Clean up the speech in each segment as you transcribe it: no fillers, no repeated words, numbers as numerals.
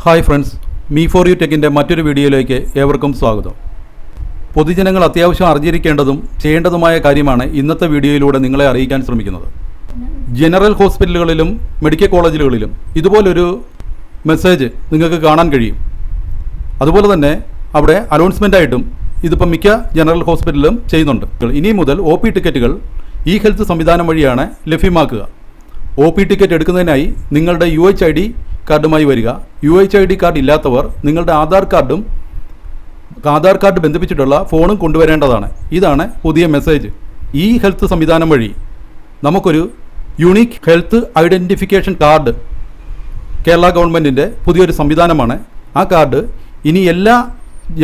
Hi friends, me for you ടെക്കിൻ്റെ മറ്റൊരു വീഡിയോയിലേക്ക് ഏവർക്കും സ്വാഗതം. പൊതുജനങ്ങൾ അത്യാവശ്യം അറിഞ്ഞിരിക്കേണ്ടതും ചെയ്യേണ്ടതുമായ കാര്യമാണ് ഇന്നത്തെ വീഡിയോയിലൂടെ നിങ്ങളെ അറിയിക്കാൻ ശ്രമിക്കുന്നത്. ജനറൽ ഹോസ്പിറ്റലുകളിലും മെഡിക്കൽ കോളേജുകളിലും ഇതുപോലൊരു മെസ്സേജ് നിങ്ങൾക്ക് കാണാൻ കഴിയും. അതുപോലെ തന്നെ അവിടെ അനൗൺസ്മെൻ്റായിട്ടും ഇതിപ്പോൾ മിക്ക ജനറൽ ഹോസ്പിറ്റലിലും ചെയ്യുന്നുണ്ട്. ഇനി മുതൽ OP ടിക്കറ്റുകൾ ഇ ഹെൽത്ത് സംവിധാനം വഴിയാണ് ലഭ്യമാക്കുക. OP ടിക്കറ്റ് എടുക്കുന്നതിനായി നിങ്ങളുടെ UHID കാർഡുമായി വരിക. UHID കാർഡ് ഇല്ലാത്തവർ നിങ്ങളുടെ ആധാർ കാർഡ് ബന്ധിപ്പിച്ചിട്ടുള്ള ഫോണും കൊണ്ടുവരേണ്ടതാണ്. ഇതാണ് പുതിയ മെസ്സേജ്. ഈ ഹെൽത്ത് സംവിധാനം വഴി നമുക്കൊരു unique health identification card Kerala ഗവൺമെൻറ്റിൻ്റെ പുതിയൊരു സംവിധാനമാണ്. ആ കാർഡ് ഇനി എല്ലാ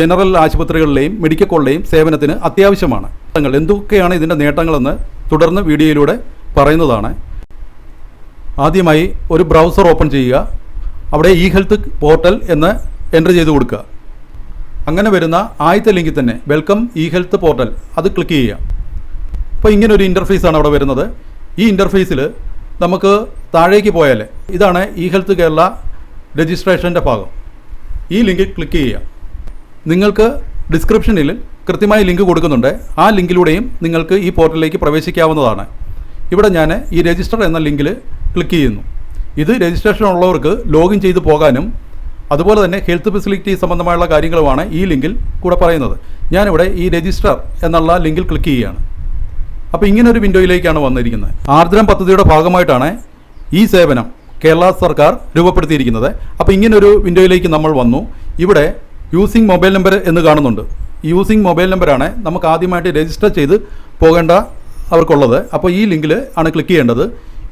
ജനറൽ ആശുപത്രികളിലെയും മെഡിക്കൽ കോളേജിലെയും സേവനത്തിന് അത്യാവശ്യമാണ്. എന്തൊക്കെയാണ് ഇതിൻ്റെ നേട്ടങ്ങളെന്ന് തുടർന്ന് വീഡിയോയിലൂടെ പറയുന്നതാണ്. ആദ്യമായി ഒരു ബ്രൗസർ ഓപ്പൺ ചെയ്യുക. അവിടെ ഇ ഹെൽത്ത് പോർട്ടൽ എന്ന് എൻ്റർ ചെയ്ത് കൊടുക്കുക. അങ്ങനെ വരുന്ന ആദ്യത്തെ ലിങ്കിൽ തന്നെ വെൽക്കം ഇ ഹെൽത്ത് പോർട്ടൽ അത് ക്ലിക്ക് ചെയ്യുക. അപ്പോൾ ഇങ്ങനൊരു ഇൻ്റർഫേസാണ് അവിടെ വരുന്നത്. ഈ ഇൻ്റർഫേസിൽ നമുക്ക് താഴേക്ക് പോയാൽ ഇതാണ് ഇ ഹെൽത്ത് കേരള രജിസ്ട്രേഷൻ്റെ ഭാഗം. ഈ ലിങ്കിൽ ക്ലിക്ക് ചെയ്യുക. നിങ്ങൾക്ക് ഡിസ്ക്രിപ്ഷനിൽ കൃത്യമായി ലിങ്ക് കൊടുക്കുന്നുണ്ട്. ആ ലിങ്കിലൂടെയും നിങ്ങൾക്ക് ഈ പോർട്ടലിലേക്ക് പ്രവേശിക്കാവുന്നതാണ്. ഇവിടെ ഞാൻ ഈ രജിസ്റ്റർ എന്ന ലിങ്കിൽ ക്ലിക്ക് ചെയ്യുന്നു. ഇത് രജിസ്ട്രേഷൻ ഉള്ളവർക്ക് ലോഗിൻ ചെയ്ത് പോകാനും അതുപോലെ തന്നെ ഹെൽത്ത് ഫെസിലിറ്റി സംബന്ധമായുള്ള കാര്യങ്ങളുമാണ് ഈ ലിങ്കിൽ കൂടെ പറയുന്നത്. ഞാനിവിടെ ഈ രജിസ്റ്റർ എന്നുള്ള ലിങ്കിൽ ക്ലിക്ക് ചെയ്യുകയാണ്. അപ്പോൾ ഇങ്ങനൊരു വിൻഡോയിലേക്കാണ് വന്നിരിക്കുന്നത്. ആർദ്രം പദ്ധതിയുടെ ഭാഗമായിട്ടാണ് ഈ സേവനം കേരള സർക്കാർ രൂപപ്പെടുത്തിയിരിക്കുന്നത്. അപ്പോൾ ഇങ്ങനൊരു വിൻഡോയിലേക്ക് നമ്മൾ വന്നു. ഇവിടെ യൂസിങ് മൊബൈൽ നമ്പർ എന്ന് കാണുന്നുണ്ട്. യൂസിങ് മൊബൈൽ നമ്പറാണ് നമുക്ക് ആദ്യമായിട്ട് രജിസ്റ്റർ ചെയ്ത് പോകേണ്ട അവർക്കുള്ളത്. അപ്പോൾ ഈ ലിങ്കിൽ ആണ് ക്ലിക്ക് ചെയ്യേണ്ടത്.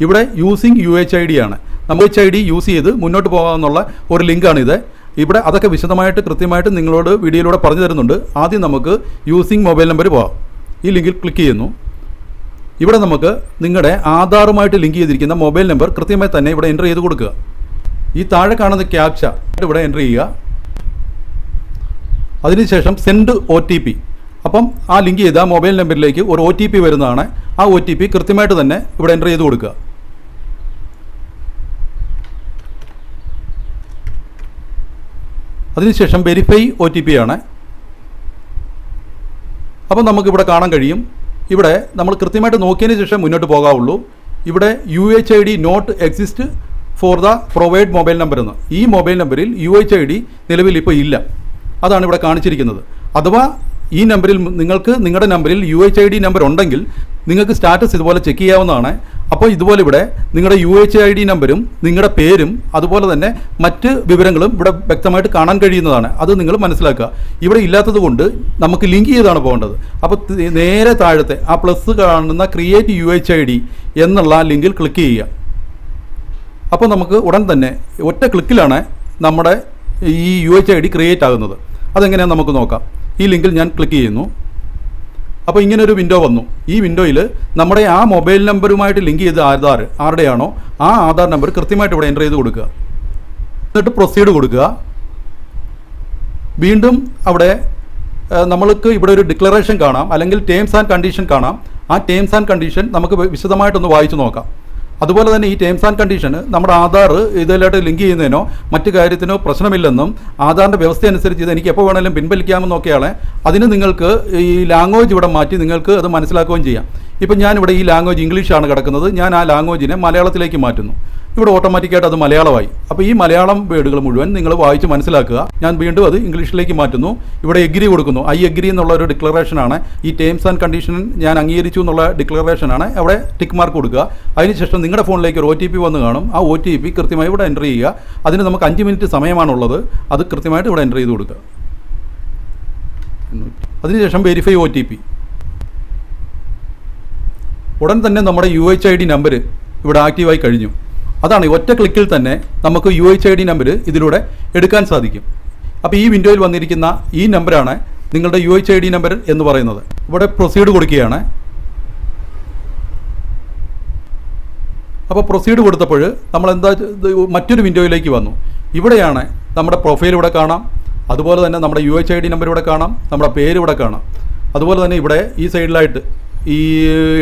ഇവിടെ യൂസിങ് UHID ആണ്. നമ്മൾ UHID യൂസ് ചെയ്ത് മുന്നോട്ട് പോകാമെന്നുള്ള ഒരു ലിങ്കാണിത്. ഇവിടെ അതൊക്കെ വിശദമായിട്ട് കൃത്യമായിട്ട് നിങ്ങളോട് വീഡിയോയിലൂടെ പറഞ്ഞു തരുന്നുണ്ട്. ആദ്യം നമുക്ക് യൂസിങ് മൊബൈൽ നമ്പർ പോകാം. ഈ ലിങ്കിൽ ക്ലിക്ക് ചെയ്യുന്നു. ഇവിടെ നമുക്ക് നിങ്ങളുടെ ആധാറുമായിട്ട് ലിങ്ക് ചെയ്തിരിക്കുന്ന മൊബൈൽ നമ്പർ കൃത്യമായി തന്നെ ഇവിടെ എൻ്റർ ചെയ്ത് കൊടുക്കുക. ഈ താഴെ കാണുന്ന ക്യാപ്ച ഇവിടെ എൻ്റർ ചെയ്യുക. അതിനുശേഷം സെൻഡ് OTP. അപ്പം ആ ലിങ്ക് ചെയ്ത മൊബൈൽ നമ്പറിലേക്ക് ഒരു OTP വരുന്നതാണ്. ആ OTP കൃത്യമായിട്ട് തന്നെ ഇവിടെ എൻ്റർ ചെയ്ത് കൊടുക്കുക. അതിനുശേഷം വെരിഫൈ OTP ആണ്. അപ്പം നമുക്കിവിടെ കാണാൻ കഴിയും. ഇവിടെ നമ്മൾ കൃത്യമായിട്ട് നോക്കിയതിന് ശേഷം മുന്നോട്ട് പോകാവുള്ളൂ. ഇവിടെ UHID not exist for the provide mobile number എന്ന്. ഈ മൊബൈൽ നമ്പറിൽ UHID നിലവിൽ ഇപ്പോൾ ഇല്ല. അതാണ് ഇവിടെ കാണിച്ചിരിക്കുന്നത്. അഥവാ ഈ നമ്പറിൽ നിങ്ങളുടെ നമ്പറിൽ UHID നമ്പർ ഉണ്ടെങ്കിൽ നിങ്ങൾക്ക് സ്റ്റാറ്റസ് ഇതുപോലെ ചെക്ക് ചെയ്യാവുന്നതാണ്. അപ്പോൾ ഇതുപോലെ ഇവിടെ നിങ്ങളുടെ UHID നമ്പരും നിങ്ങളുടെ പേരും അതുപോലെ തന്നെ മറ്റ് വിവരങ്ങളും ഇവിടെ വ്യക്തമായിട്ട് കാണാൻ കഴിയുന്നതാണ്. അത് നിങ്ങൾ മനസ്സിലാക്കുക. ഇവിടെ ഇല്ലാത്തത് കൊണ്ട് നമുക്ക് ലിങ്ക് ചെയ്താണ് പോകേണ്ടത്. അപ്പോൾ നേരെ താഴത്തെ ആ പ്ലസ് കാണുന്ന ക്രിയേറ്റ് UHID എന്നുള്ള ലിങ്കിൽ ക്ലിക്ക് ചെയ്യുക. അപ്പോൾ നമുക്ക് ഉടൻ തന്നെ ഒറ്റ ക്ലിക്കിലാണ് നമ്മുടെ ഈ UHID ക്രിയേറ്റ് ആകുന്നത്. അതെങ്ങനെയാണെന്ന് നമുക്ക് നോക്കാം. ഈ ലിങ്കിൽ ഞാൻ ക്ലിക്ക് ചെയ്യുന്നു. അപ്പോൾ ഇങ്ങനൊരു വിൻഡോ വന്നു. ഈ വിൻഡോയിൽ നമ്മുടെ ആ മൊബൈൽ നമ്പറുമായിട്ട് ലിങ്ക് ചെയ്ത ആരുടെയാണോ ആ ആധാർ നമ്പർ കൃത്യമായിട്ട് ഇവിടെ എൻ്റർ ചെയ്ത് കൊടുക്കുക. എന്നിട്ട് പ്രൊസീഡ് കൊടുക്കുക. വീണ്ടും അവിടെ നമ്മൾക്ക് ഇവിടെ ഒരു ഡിക്ലറേഷൻ കാണാം, അല്ലെങ്കിൽ ടേംസ് ആൻഡ് കണ്ടീഷൻ കാണാം. ആ ടേംസ് ആൻഡ് കണ്ടീഷൻ നമുക്ക് വിശദമായിട്ടൊന്ന് വായിച്ചു നോക്കാം. അതുപോലെ തന്നെ ഈ ടേംസ് ആൻഡ് കണ്ടീഷൻ നമ്മുടെ ആധാർ ഇതിലായിട്ട് ലിങ്ക് ചെയ്യുന്നതിനോ മറ്റു കാര്യത്തിനോ പ്രശ്നമില്ലെന്നും ആധാറിൻ്റെ വ്യവസ്ഥ അനുസരിച്ച് ഇത് എനിക്ക് എപ്പോൾ വേണമെങ്കിലും പിൻവലിക്കാമെന്നൊക്കെയാണ്. അതിന് നിങ്ങൾക്ക് ഈ ലാംഗ്വേജ് ഇവിടെ മാറ്റി നിങ്ങൾക്ക് അത് മനസ്സിലാക്കുകയും ചെയ്യാം. ഇപ്പം ഞാനിവിടെ ഈ ലാംഗ്വേജ് ഇംഗ്ലീഷാണ് കിടക്കുന്നത്. ഞാൻ ആ ലാംഗ്വേജിനെ മലയാളത്തിലേക്ക് മാറ്റുന്നു. ഇവിടെ ഓട്ടോമാറ്റിക്കായിട്ട് അത് മലയാളമായി. അപ്പോൾ ഈ മലയാളം വേർഡുകൾ മുഴുവൻ നിങ്ങൾ വായിച്ച് മനസ്സിലാക്കുക. ഞാൻ വീണ്ടും അത് ഇംഗ്ലീഷിലേക്ക് മാറ്റുന്നു. ഇവിടെ എഗ്രി കൊടുക്കുന്നു. ഐ എഗ്രി എന്നുള്ള ഒരു ഡിക്ലറേഷനാണ്. ഈ ടേംസ് ആൻഡ് കണ്ടീഷൻ ഞാൻ അംഗീകരിച്ചു എന്നുള്ള ഡിക്ലറേഷനാണ്. അവിടെ ടിക്ക് മാർക്ക് കൊടുക്കുക. അതിനുശേഷം നിങ്ങളുടെ ഫോണിലേക്ക് ഒരു OTP വന്ന് കാണും. ആ OTP കൃത്യമായി ഇവിടെ എൻ്റർ ചെയ്യുക. അതിന് നമുക്ക് 5 മിനിറ്റ് സമയമാണുള്ളത്. അത് കൃത്യമായിട്ട് ഇവിടെ എൻ്റർ ചെയ്ത് കൊടുക്കുക. അതിനുശേഷം വെരിഫൈ OTP. ഉടൻ തന്നെ നമ്മുടെ UHID നമ്പർ ഇവിടെ ആക്റ്റീവായി കഴിഞ്ഞു. അതാണ് ഒറ്റ ക്ലിക്കിൽ തന്നെ നമുക്ക് UHID നമ്പർ ഇതിലൂടെ എടുക്കാൻ സാധിക്കും. അപ്പോൾ ഈ വിൻഡോയിൽ വന്നിരിക്കുന്ന ഈ നമ്പറാണ് നിങ്ങളുടെ UHID നമ്പർ എന്ന് പറയുന്നത്. ഇവിടെ പ്രൊസീഡ് കൊടുക്കുകയാണ്. അപ്പോൾ പ്രൊസീഡ് കൊടുത്തപ്പോൾ നമ്മൾ മറ്റൊരു വിൻഡോയിലേക്ക് വന്നു. ഇവിടെയാണ് നമ്മുടെ പ്രൊഫൈൽ ഇവിടെ കാണാം. അതുപോലെ തന്നെ നമ്മുടെ UHID നമ്പർ ഇവിടെ കാണാം. നമ്മുടെ പേര് ഇവിടെ കാണാം. അതുപോലെ തന്നെ ഇവിടെ ഈ സൈഡിലായിട്ട് ഈ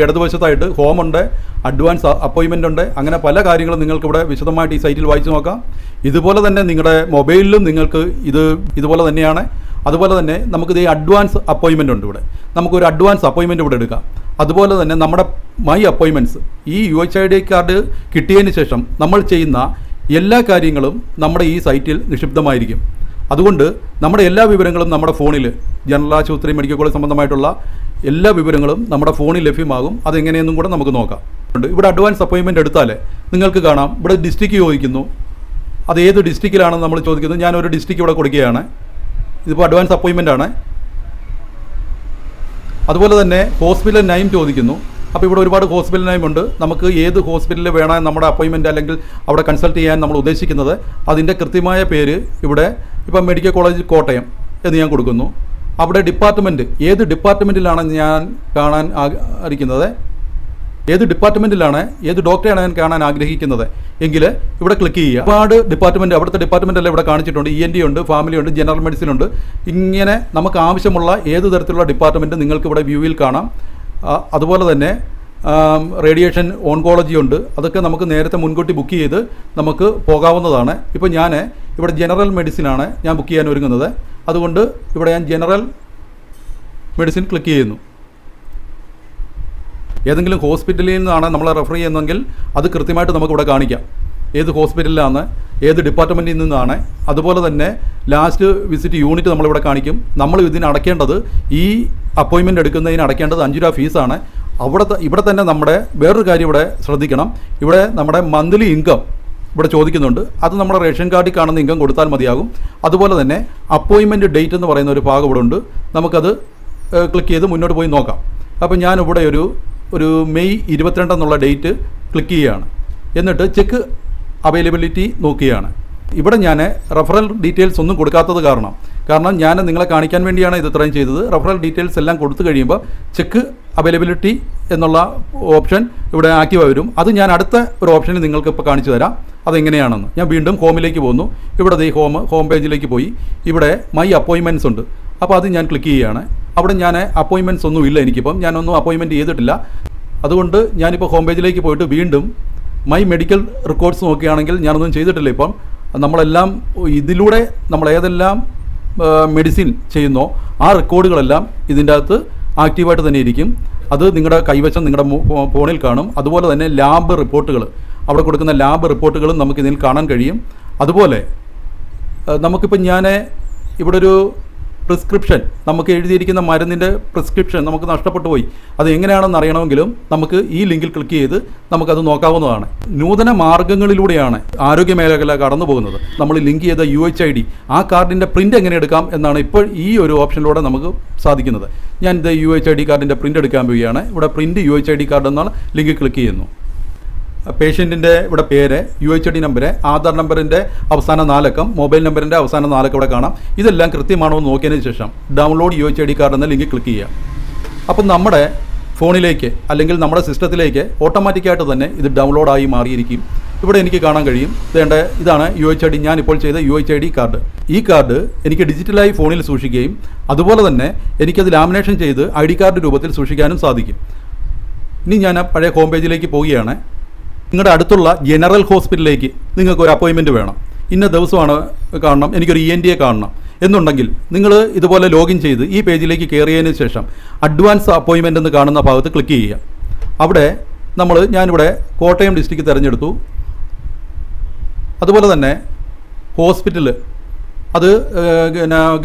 ഇടതുവശത്തായിട്ട് ഹോം ഉണ്ട്, അഡ്വാൻസ് അപ്പോയിൻമെൻ്റ് ഉണ്ട്. അങ്ങനെ പല കാര്യങ്ങളും നിങ്ങൾക്കിവിടെ വിശദമായിട്ട് ഈ സൈറ്റിൽ വായിച്ചു നോക്കാം. ഇതുപോലെ തന്നെ നിങ്ങളുടെ മൊബൈലിലും നിങ്ങൾക്ക് ഇതുപോലെ തന്നെയാണ്. അതുപോലെ തന്നെ നമുക്കിത് ഈ അഡ്വാൻസ് അപ്പോയിൻമെൻ്റ് ഉണ്ട്. ഇവിടെ നമുക്കൊരു അഡ്വാൻസ് അപ്പോയിൻമെൻറ്റ് ഇവിടെ എടുക്കാം. അതുപോലെ തന്നെ നമ്മുടെ മൈ അപ്പോയിൻമെൻറ്റ്സ്, ഈ UHID കാർഡ് കിട്ടിയതിന് ശേഷം നമ്മൾ ചെയ്യുന്ന എല്ലാ കാര്യങ്ങളും നമ്മുടെ ഈ സൈറ്റിൽ നിക്ഷിപ്തമായിരിക്കും. അതുകൊണ്ട് നമ്മുടെ എല്ലാ വിവരങ്ങളും നമ്മുടെ ഫോണിൽ, ജനറൽ ആശുപത്രി, മെഡിക്കൽ കോളേജ് സംബന്ധമായിട്ടുള്ള എല്ലാ വിവരങ്ങളും നമ്മുടെ ഫോണിൽ ലഭ്യമാകും. അതെങ്ങനെയെന്നും കൂടെ നമുക്ക് നോക്കാം. ഇവിടെ അഡ്വാൻസ് അപ്പോയിൻമെൻറ്റ് എടുത്താൽ നിങ്ങൾക്ക് കാണാം, ഇവിടെ ഡിസ്ട്രിക്റ്റ് ചോദിക്കുന്നു. അത് ഏത് ഡിസ്ട്രിക്റ്റിലാണെന്ന് നമ്മൾ ചോദിക്കുന്നത്. ഞാനൊരു ഡിസ്ട്രിക്റ്റ് ഇവിടെ കൊടുക്കുകയാണ്. ഇതിപ്പോൾ അഡ്വാൻസ് അപ്പോയിൻമെൻ്റ് ആണ്. അതുപോലെ തന്നെ ഹോസ്പിറ്റൽ നെയിം ചോദിക്കുന്നു. അപ്പോൾ ഇവിടെ ഒരുപാട് ഹോസ്പിറ്റൽ നെയിം ഉണ്ട്. നമുക്ക് ഏത് ഹോസ്പിറ്റലിൽ വേണം നമ്മുടെ അപ്പോയിൻമെൻറ്റ് അല്ലെങ്കിൽ അവിടെ കൺസൾട്ട് ചെയ്യാൻ നമ്മൾ ഉദ്ദേശിക്കുന്നത്, അതിൻ്റെ കൃത്യമായ പേര് ഇവിടെ ഇപ്പം മെഡിക്കൽ കോളേജ് കോട്ടയം എന്ന് ഞാൻ കൊടുക്കുന്നു. അവിടെ ഡിപ്പാർട്ട്മെൻറ്റ്, ഏത് ഡിപ്പാർട്ട്മെൻറ്റിലാണ് ഞാൻ കാണാൻ ആഗ്രഹിക്കുന്നത്, ഏത് ഡിപ്പാർട്ട്മെൻറ്റിലാണ്, ഏത് ഡോക്ടറെയാണ് ഞാൻ കാണാൻ ആഗ്രഹിക്കുന്നത് എങ്കിൽ ഇവിടെ ക്ലിക്ക് ചെയ്യുക. ഒരുപാട് ഡിപ്പാർട്ട്മെൻറ്റ്, അവിടുത്തെ ഡിപ്പാർട്ട്മെൻറ്റെല്ലാം ഇവിടെ കാണിച്ചിട്ടുണ്ട്. ENT ഉണ്ട്, ഫാമിലി ഉണ്ട്, ജനറൽ മെഡിസിൻ ഉണ്ട്. ഇങ്ങനെ നമുക്ക് ആവശ്യമുള്ള ഏത് തരത്തിലുള്ള ഡിപ്പാർട്ട്മെൻറ്റ് നിങ്ങൾക്ക് ഇവിടെ വ്യൂവിൽ കാണാം. അതുപോലെ തന്നെ റേഡിയേഷൻ ഓൺകോളജി ഉണ്ട്. അതൊക്കെ നമുക്ക് നേരത്തെ മുൻകൂട്ടി ബുക്ക് ചെയ്ത് നമുക്ക് പോകാവുന്നതാണ്. ഇപ്പോൾ ഞാൻ ഇവിടെ ജനറൽ മെഡിസിനാണ് ഞാൻ ബുക്ക് ചെയ്യാൻ ഒരുങ്ങുന്നത്. അതുകൊണ്ട് ഇവിടെ ഞാൻ ജനറൽ മെഡിസിൻ ക്ലിക്ക് ചെയ്യുന്നു. ഏതെങ്കിലും ഹോസ്പിറ്റലിൽ നിന്നാണ് നമ്മൾ റെഫർ ചെയ്യുന്നതെങ്കിൽ അത് കൃത്യമായിട്ട് നമുക്കിവിടെ കാണിക്കാം, ഏത് ഹോസ്പിറ്റലിലാണ്, ഏത് ഡിപ്പാർട്ട്മെൻറ്റിൽ നിന്നാണ്. അതുപോലെ തന്നെ ലാസ്റ്റ് വിസിറ്റ് യൂണിറ്റ് നമ്മളിവിടെ കാണിക്കും. നമ്മൾ ഇതിന് അടയ്ക്കേണ്ടത്, ഈ അപ്പോയിൻമെൻറ്റ് എടുക്കുന്നതിന് അടയ്ക്കേണ്ടത് 5 രൂപ ഫീസാണ്. ഇവിടെ തന്നെ നമ്മുടെ വേറൊരു കാര്യം ഇവിടെ ശ്രദ്ധിക്കണം. ഇവിടെ നമ്മുടെ മന്ത്ലി ഇൻകം ഇവിടെ ചോദിക്കുന്നുണ്ട്. അത് നമ്മുടെ റേഷൻ കാർഡിൽ കാണുന്ന ഇൻകം കൊടുത്താൽ മതിയാകും. അതുപോലെ തന്നെ അപ്പോയിൻമെൻറ്റ് ഡേറ്റ് എന്ന് പറയുന്ന ഒരു ഭാഗം ഇവിടെ ഉണ്ട്. നമുക്കത് ക്ലിക്ക് ചെയ്ത് മുന്നോട്ട് പോയി നോക്കാം. അപ്പോൾ ഞാനിവിടെ ഒരു മെയ് 22 എന്നുള്ള ഡേറ്റ് ക്ലിക്ക് ചെയ്യുകയാണ്. എന്നിട്ട് ചെക്ക് അവൈലബിലിറ്റി നോക്കുകയാണ്. ഇവിടെ ഞാൻ റെഫറൽ ഡീറ്റെയിൽസ് ഒന്നും കൊടുക്കാത്തത് കാരണം ഞാൻ നിങ്ങളെ കാണിക്കാൻ വേണ്ടിയാണ് ഇത് ഇത്രയും ചെയ്തത്. റെഫറൽ ഡീറ്റെയിൽസ് എല്ലാം കൊടുത്തു കഴിയുമ്പോൾ ചെക്ക് അവൈലബിലിറ്റി എന്നുള്ള ഓപ്ഷൻ ഇവിടെ ആക്റ്റീവായി വരും. അത് ഞാൻ അടുത്ത ഒരു ഓപ്ഷനിൽ നിങ്ങൾക്ക് ഇപ്പോൾ കാണിച്ചു തരാം അതെങ്ങനെയാണെന്ന്. ഞാൻ വീണ്ടും ഹോമിലേക്ക് പോകുന്നു. ഇവിടെ ഈ ഹോം പേജിലേക്ക് പോയി ഇവിടെ മൈ അപ്പോയിൻമെൻറ്റ്സ് ഉണ്ട്. അപ്പോൾ അത് ഞാൻ ക്ലിക്ക് ചെയ്യുകയാണ്. അവിടെ ഞാൻ അപ്പോയിൻമെൻറ്റ്സ് ഒന്നും ഇല്ല എനിക്കിപ്പം. ഞാനൊന്നും അപ്പോയിൻമെൻറ്റ് ചെയ്തിട്ടില്ല. അതുകൊണ്ട് ഞാനിപ്പോൾ ഹോം പേജിലേക്ക് പോയിട്ട് വീണ്ടും മൈ മെഡിക്കൽ റെക്കോർഡ്സ് നോക്കുകയാണെങ്കിൽ ഞാനൊന്നും ചെയ്തിട്ടില്ല. ഇപ്പം നമ്മളെല്ലാം ഇതിലൂടെ നമ്മൾ ഏതെല്ലാം മെഡിസിൻ ചെയ്യുന്നോ ആ റെക്കോർഡുകളെല്ലാം ഇതിൻ്റെ അകത്ത് ആക്റ്റീവായിട്ട് തന്നെ ഇരിക്കും. അത് നിങ്ങളുടെ കൈവശം നിങ്ങളുടെ ഫോണിൽ കാണും. അതുപോലെ തന്നെ ലാബ് റിപ്പോർട്ടുകൾ, അവിടെ കൊടുക്കുന്ന ലാബ് റിപ്പോർട്ടുകളും നമുക്കിതിൽ കാണാൻ കഴിയും. അതുപോലെ നമുക്കിപ്പം ഞാൻ ഇവിടെ ഒരു പ്രിസ്ക്രിപ്ഷൻ, നമുക്ക് എഴുതിയിരിക്കുന്ന മരുന്നിൻ്റെ പ്രിസ്ക്രിപ്ഷൻ നമുക്ക് നഷ്ടപ്പെട്ടു പോയി. അത് എങ്ങനെയാണെന്ന് അറിയണമെങ്കിലും നമുക്ക് ഈ ലിങ്കിൽ ക്ലിക്ക് ചെയ്ത് നമുക്കത് നോക്കാവുന്നതാണ്. നൂതന മാർഗ്ഗങ്ങളിലൂടെയാണ് ആരോഗ്യ മേഖല കടന്നു പോകുന്നത്. നമ്മൾ ലിങ്ക് ചെയ്ത UHID ആ കാർഡിൻ്റെ പ്രിൻ്റ് എങ്ങനെ എടുക്കാം എന്നാണ് ഇപ്പോൾ ഈ ഒരു ഓപ്ഷനിലൂടെ നമുക്ക് സാധിക്കുന്നത്. ഞാൻ ഇത് UHID കാർഡിൻ്റെ പ്രിൻ്റ് എടുക്കാൻ പോവുകയാണ്. ഇവിടെ പ്രിൻ്റ് UHID കാർഡ് എന്നാണ് ലിങ്ക് ക്ലിക്ക് ചെയ്യുന്നു. പേഷ്യൻറ്റിൻ്റെ ഇവിടെ പേര്, UHID നമ്പർ, ആധാർ നമ്പറിൻ്റെ അവസാന 4 അക്കം, മൊബൈൽ നമ്പറിൻ്റെ അവസാന 4 അക്കം ഇവിടെ കാണാം. ഇതെല്ലാം കൃത്യമാണോ എന്ന് നോക്കിയതിന് ശേഷം ഡൗൺലോഡ് UHID കാർഡ് എന്ന ലിങ്ക് ക്ലിക്ക് ചെയ്യുക. അപ്പം നമ്മുടെ ഫോണിലേക്ക് അല്ലെങ്കിൽ നമ്മുടെ സിസ്റ്റത്തിലേക്ക് ഓട്ടോമാറ്റിക്കായിട്ട് തന്നെ ഇത് ഡൗൺലോഡായി മാറിയിരിക്കും. ഇവിടെ എനിക്ക് കാണാൻ കഴിയും. ഇതാണ് UHID, ഞാനിപ്പോൾ ചെയ്ത UHID കാർഡ്. ഈ കാർഡ് എനിക്ക് ഡിജിറ്റലായി ഫോണിൽ സൂക്ഷിക്കുകയും അതുപോലെ തന്നെ എനിക്കത് ലാമിനേഷൻ ചെയ്ത് ID കാർഡ് രൂപത്തിൽ സൂക്ഷിക്കാനും സാധിക്കും. ഇനി ഞാൻ പഴയ ഹോം പേജിലേക്ക് പോവുകയാണ്. നിങ്ങളുടെ അടുത്തുള്ള ജനറൽ ഹോസ്പിറ്റലിലേക്ക് നിങ്ങൾക്ക് ഒരു അപ്പോയിൻമെൻറ്റ് വേണം. ഇന്ന ദിവസമാണ് കാണണം, എനിക്കൊരു ENTയെ കാണണം എന്നുണ്ടെങ്കിൽ നിങ്ങൾ ഇതുപോലെ ലോഗിൻ ചെയ്ത് ഈ പേജിലേക്ക് കയറിയതിന് ശേഷം അഡ്വാൻസ് അപ്പോയിൻമെൻ്റ് എന്ന് കാണുന്ന ഭാഗത്ത് ക്ലിക്ക് ചെയ്യുക. അവിടെ ഞാനിവിടെ കോട്ടയം ഡിസ്ട്രിക്റ്റ് തിരഞ്ഞെടുത്തു. അതുപോലെ തന്നെ ഹോസ്പിറ്റൽ, അത്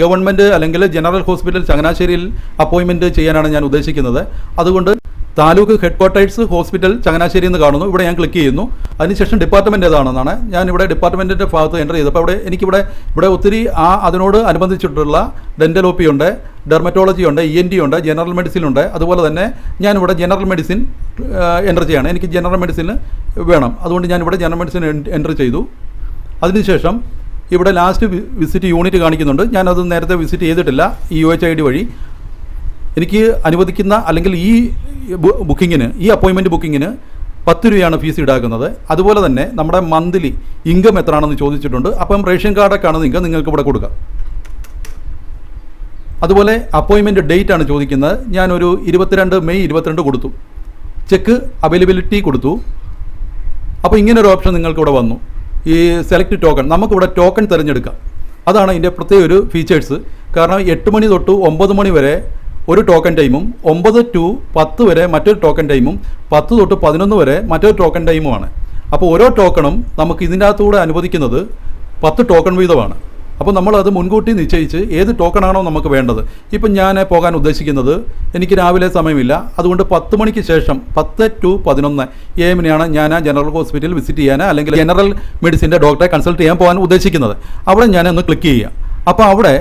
ഗവൺമെൻറ് അല്ലെങ്കിൽ ജനറൽ ഹോസ്പിറ്റൽ ചങ്ങനാശ്ശേരിയിൽ അപ്പോയിൻമെൻറ്റ് ചെയ്യാനാണ് ഞാൻ ഉദ്ദേശിക്കുന്നത്. അതുകൊണ്ട് താലൂക്ക് ഹെഡ്ക്വാർട്ടേഴ്സ് ഹോസ്പിറ്റൽ ചങ്ങനാശ്ശേരി എന്ന് കാണുന്നു. ഇവിടെ ഞാൻ ക്ലിക്ക് ചെയ്യുന്നു. അതിനുശേഷം ഡിപ്പാർട്ട്മെൻറ്റ് ഏതാണെന്നാണ് ഞാനിവിടെ ഡിപ്പാർട്ട്മെൻറ്റിൻ്റെ ഭാഗത്ത് എൻ്റർ ചെയ്തത്. അപ്പോൾ ഇവിടെ ഒത്തിരി ഒത്തിരി അനുബന്ധിച്ചിട്ടുള്ള ഡെൻ്റൽ OP ഉണ്ട്, ഡെർമറ്റോളജി ഉണ്ട്, ENT ഉണ്ട്, ജനറൽ മെഡിസിൻ ഉണ്ട്. അതുപോലെ തന്നെ ഞാനിവിടെ ജനറൽ മെഡിസിൻ എൻ്റർ ചെയ്യാണ്. എനിക്ക് ജനറൽ മെഡിസിൻ വേണം. അതുകൊണ്ട് ഞാനിവിടെ ജനറൽ മെഡിസിൻ എൻ്റർ ചെയ്തു. അതിനുശേഷം ഇവിടെ ലാസ്റ്റ് വിസിറ്റ് യൂണിറ്റ് കാണിക്കുന്നുണ്ട്. ഞാനത് നേരത്തെ വിസിറ്റ് ചെയ്തിട്ടില്ല. ഈ UHID വഴി എനിക്ക് അനുവദിക്കുന്ന അല്ലെങ്കിൽ ഈ ബുക്കിങ്ങിന്, ഈ അപ്പോയിൻമെൻറ്റ് ബുക്കിങ്ങിന് 10 രൂപയാണ് ഫീസ് ഈടാക്കുന്നത്. അതുപോലെ തന്നെ നമ്മുടെ മന്ത്ലി ഇൻകം എത്രയാണെന്ന് ചോദിച്ചിട്ടുണ്ട്. അപ്പം റേഷൻ കാർഡൊക്കെ ആണ് നിങ്ങൾക്ക് ഇവിടെ കൊടുക്കുക. അതുപോലെ അപ്പോയിൻമെൻറ്റ് ഡേറ്റ് ആണ് ചോദിക്കുന്നത്. ഞാനൊരു മെയ് 22 കൊടുത്തു. ചെക്ക് അവൈലബിലിറ്റി കൊടുത്തു. അപ്പോൾ ഇങ്ങനൊരു ഓപ്ഷൻ നിങ്ങൾക്ക് ഇവിടെ വന്നു. ഈ സെലക്ട് ടോക്കൺ, നമുക്കിവിടെ ടോക്കൺ തിരഞ്ഞെടുക്കാം. അതാണ് ഇതിൻ്റെ പ്രത്യേക ഒരു ഫീച്ചേഴ്സ്. കാരണം 8 മണി തൊട്ട് 9 മണി വരെ ഒരു ടോക്കൺ ടൈമും 9 to 10 വരെ മറ്റൊരു ടോക്കൺ ടൈമും 10 തൊട്ട് 11 വരെ മറ്റൊരു ടോക്കൺ ടൈമുമാണ്. അപ്പോൾ ഓരോ ടോക്കണും നമുക്ക് ഇതിൻ്റെ അകത്തൂടെ അനുവദിക്കുന്നത് 10 ടോക്കൺ വീതമാണ്. അപ്പോൾ നമ്മളത് മുൻകൂട്ടി നിശ്ചയിച്ച് ഏത് ടോക്കണാണോ നമുക്ക് വേണ്ടത്. ഇപ്പം ഞാൻ പോകാൻ ഉദ്ദേശിക്കുന്നത് എനിക്ക് രാവിലെ സമയമില്ല, അതുകൊണ്ട് 10 മണിക്ക് ശേഷം 10 to 11 AM ഞാൻ ആ ജനറൽ ഹോസ്പിറ്റൽ വിസിറ്റ് ചെയ്യാൻ അല്ലെങ്കിൽ ജനറൽ മെഡിസിൻ്റെ ഡോക്ടറെ കൺസൾട്ട് ചെയ്യാൻ പോകാൻ ഉദ്ദേശിക്കുന്നത്. അവിടെ ഞാനൊന്ന് ക്ലിക്ക് ചെയ്യുക. അപ്പോൾ അവിടെ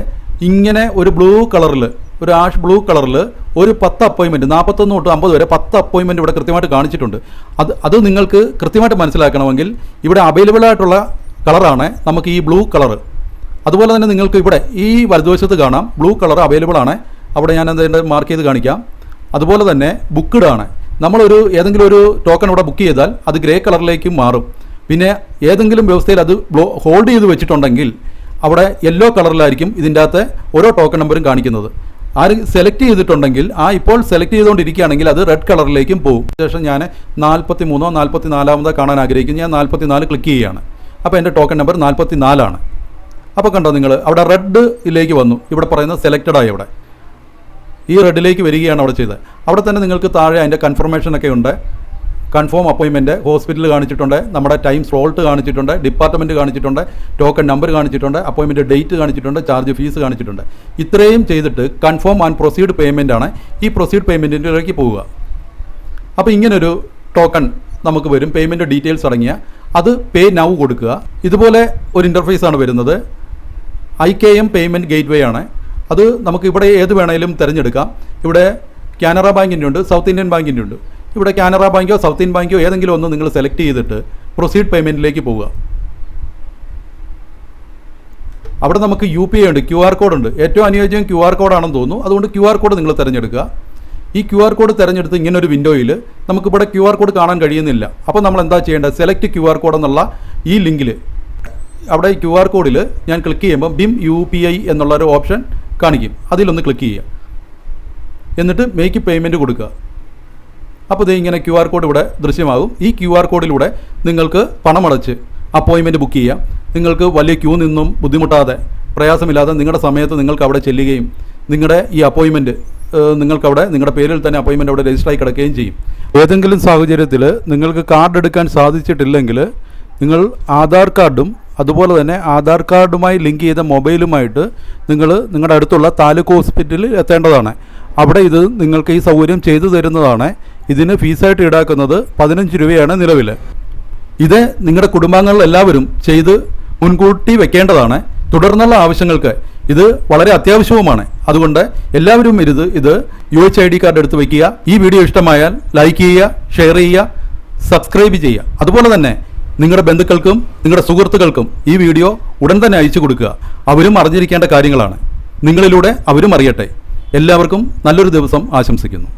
ഇങ്ങനെ ഒരു ബ്ലൂ കളറിൽ, ഒരു ആഷ് ബ്ലൂ കളറിൽ ഒരു 10 അപ്പോയിൻമെൻറ്റ്, 41 തൊട്ട് 50 വരെ 10 അപ്പോയിൻമെൻറ്റ് ഇവിടെ കൃത്യമായിട്ട് കാണിച്ചിട്ടുണ്ട്. അത് നിങ്ങൾക്ക് കൃത്യമായിട്ട് മനസ്സിലാക്കണമെങ്കിൽ ഇവിടെ അവൈലബിൾ ആയിട്ടുള്ള കളറാണ് നമുക്ക് ഈ ബ്ലൂ കളറ്. അതുപോലെ തന്നെ നിങ്ങൾക്ക് ഇവിടെ ഈ വലതുവശത്ത് കാണാം ബ്ലൂ കളർ അവൈലബിൾ ആണ്. അവിടെ ഞാൻ അതിൻ്റെ മാർക്ക് ചെയ്ത് കാണിക്കാം. അതുപോലെ തന്നെ ബുക്ക്ഡ് ആണ്. നമ്മളൊരു ഏതെങ്കിലും ഒരു ടോക്കൺ ഇവിടെ ബുക്ക് ചെയ്താൽ അത് ഗ്രേ കളറിലേക്ക് മാറും. പിന്നെ ഏതെങ്കിലും വ്യവസ്ഥയിൽ അത് ഹോൾഡ് ചെയ്ത് വെച്ചിട്ടുണ്ടെങ്കിൽ അവിടെ യെല്ലോ കളറിലായിരിക്കും ഇതിൻ്റെ അകത്ത് ഓരോ ടോക്കൺ നമ്പറും കാണിക്കുന്നത്. ആര് സെലക്ട് ചെയ്തിട്ടുണ്ടെങ്കിൽ ഇപ്പോൾ സെലക്ട് ചെയ്തുകൊണ്ടിരിക്കുകയാണെങ്കിൽ അത് റെഡ് കളറിലേക്കും പോകും. ശേഷം ഞാൻ 43 44 കാണാൻ ആഗ്രഹിക്കുന്നു. ഞാൻ 44 ക്ലിക്ക് ചെയ്യുകയാണ്. അപ്പോൾ എൻ്റെ ടോക്കൺ നമ്പർ 44 ആണ്. അപ്പോൾ കണ്ടോ നിങ്ങൾ അവിടെ റെഡിലേക്ക് വന്നു. ഇവിടെ പറയുന്നത് സെലക്റ്റഡ് ആയി. ഇവിടെ ഈ റെഡിലേക്ക് വരികയാണ് അവിടെ ചെയ്തത്. അവിടെ തന്നെ നിങ്ങൾക്ക് താഴെ അതിൻ്റെ കൺഫർമേഷനൊക്കെ ഉണ്ട്. കൺഫേം അപ്പോയിൻമെൻറ്റ് ഹോസ്പിറ്റൽ കാണിച്ചിട്ടുണ്ട്, നമ്മുടെ ടൈം സ്ലോട്ട് കാണിച്ചിട്ടുണ്ട്, ഡിപ്പാർട്ട്മെൻറ്റ് കാണിച്ചിട്ടുണ്ട്, ടോക്കൺ നമ്പർ കാണിച്ചിട്ടുണ്ട്, അപ്പോയിൻമെൻറ്റ് ഡേറ്റ് കാണിച്ചിട്ടുണ്ട്, ചാർജ് ഫീസ് കാണിച്ചിട്ടുണ്ട്. ഇത്രയും ചെയ്തിട്ട് കൺഫേം ആൻഡ് പ്രൊസീഡ് പേയ്മെൻ്റ് ആണ്. ഈ പ്രൊസീഡ് പേയ്മെൻറ്റിലേക്ക് പോവുക. അപ്പോൾ ഇങ്ങനൊരു ടോക്കൺ നമുക്ക് വരും, പേയ്മെൻറ്റ് ഡീറ്റെയിൽസ് അടങ്ങിയ. അത് പേ നൗ കൊടുക്കുക. ഇതുപോലെ ഒരു ഇൻ്റർഫേസ് ആണ് വരുന്നത്. IKM പേയ്മെൻറ്റ് ഗേറ്റ്വേ ആണ്. അത് നമുക്ക് ഇവിടെ ഏത് വേണമെങ്കിലും തിരഞ്ഞെടുക്കാം. ഇവിടെ കാനറ ബാങ്കിൻ്റെ ഉണ്ട്, സൗത്ത് ഇന്ത്യൻ ബാങ്കിൻ്റെ ഉണ്ട്. ഇവിടെ കാനറ ബാങ്കോ സൗത്ത് ഇന്ത്യൻ ബാങ്കോ ഏതെങ്കിലും ഒന്ന് നിങ്ങൾ സെലക്ട് ചെയ്തിട്ട് പ്രൊസീഡ് പേയ്മെൻറ്റിലേക്ക് പോവുക. അവിടെ നമുക്ക് UPI ഉണ്ട്, QR കോഡ് ഉണ്ട്. ഏറ്റവും അനുയോജ്യം QR കോഡാണെന്ന് തോന്നുന്നു. അതുകൊണ്ട് QR കോഡ് നിങ്ങൾ തിരഞ്ഞെടുക്കുക. ഈ QR കോഡ് തിരഞ്ഞെടുത്ത് ഇങ്ങനൊരു വിൻഡോയിൽ നമുക്കിവിടെ QR കോഡ് കാണാൻ കഴിയുന്നില്ല. അപ്പോൾ നമ്മൾ എന്താ ചെയ്യേണ്ടത്? സെലക്ട് QR കോഡ് എന്നുള്ള ഈ ലിങ്കിൽ അവിടെ QR കോഡിൽ ഞാൻ ക്ലിക്ക് ചെയ്യുമ്പോൾ BIM UPI എന്നുള്ളൊരു ഓപ്ഷൻ കാണിക്കും. അതിലൊന്ന് ക്ലിക്ക് ചെയ്യുക. എന്നിട്ട് മേക്ക് പേയ്മെൻറ്റ് കൊടുക്കുക. അപ്പോൾ ഇത് ഇങ്ങനെ QR കോഡ് ഇവിടെ ദൃശ്യമാകും. ഈ QR കോഡിലൂടെ നിങ്ങൾക്ക് പണമടച്ച് അപ്പോയിൻമെൻറ്റ് ബുക്ക് ചെയ്യാം. നിങ്ങൾക്ക് വലിയ ക്യൂ നിന്നും ബുദ്ധിമുട്ടാതെ പ്രയാസമില്ലാതെ നിങ്ങളുടെ സമയത്ത് നിങ്ങൾക്ക് അവിടെ ചെല്ലുകയും നിങ്ങളുടെ ഈ അപ്പോയിൻമെൻറ്റ് നിങ്ങൾക്കവിടെ നിങ്ങളുടെ പേരിൽ തന്നെ അപ്പോയിൻമെൻറ്റ് അവിടെ രജിസ്റ്ററായി കിടക്കുകയും ചെയ്യും. ഏതെങ്കിലും സാഹചര്യത്തിൽ നിങ്ങൾക്ക് കാർഡ് എടുക്കാൻ സാധിച്ചിട്ടില്ലെങ്കിൽ നിങ്ങൾ ആധാർ കാർഡും അതുപോലെ തന്നെ ആധാർ കാർഡുമായി ലിങ്ക് ചെയ്ത മൊബൈലുമായിട്ട് നിങ്ങൾ നിങ്ങളുടെ അടുത്തുള്ള താലൂക്ക് ഹോസ്പിറ്റലിൽ എത്തേണ്ടതാണ്. അവിടെ ഇത് നിങ്ങൾക്ക് ഈ സൗകര്യം ചെയ്തു തരുന്നതാണ്. ഇതിന് ഫീസായിട്ട് ഈടാക്കുന്നത് 15 രൂപയാണ് നിലവിൽ. ഇത് നിങ്ങളുടെ കുടുംബാംഗങ്ങൾ എല്ലാവരും ചെയ്ത് മുൻകൂട്ടി വെക്കേണ്ടതാണ്. തുടർന്നുള്ള ആവശ്യങ്ങൾക്ക് ഇത് വളരെ അത്യാവശ്യവുമാണ്. അതുകൊണ്ട് എല്ലാവരും ഇത് UHID കാർഡ് എടുത്ത് വയ്ക്കുക. ഈ വീഡിയോ ഇഷ്ടമായാൽ ലൈക്ക് ചെയ്യുക, ഷെയർ ചെയ്യുക, സബ്സ്ക്രൈബ് ചെയ്യുക. അതുപോലെ തന്നെ നിങ്ങളുടെ ബന്ധുക്കൾക്കും നിങ്ങളുടെ സുഹൃത്തുക്കൾക്കും ഈ വീഡിയോ ഉടൻ തന്നെ അയച്ചു കൊടുക്കുക. അവരും അറിഞ്ഞിരിക്കേണ്ട കാര്യങ്ങളാണ്. നിങ്ങളിലൂടെ അവരും അറിയട്ടെ. എല്ലാവർക്കും നല്ലൊരു ദിവസം ആശംസിക്കുന്നു.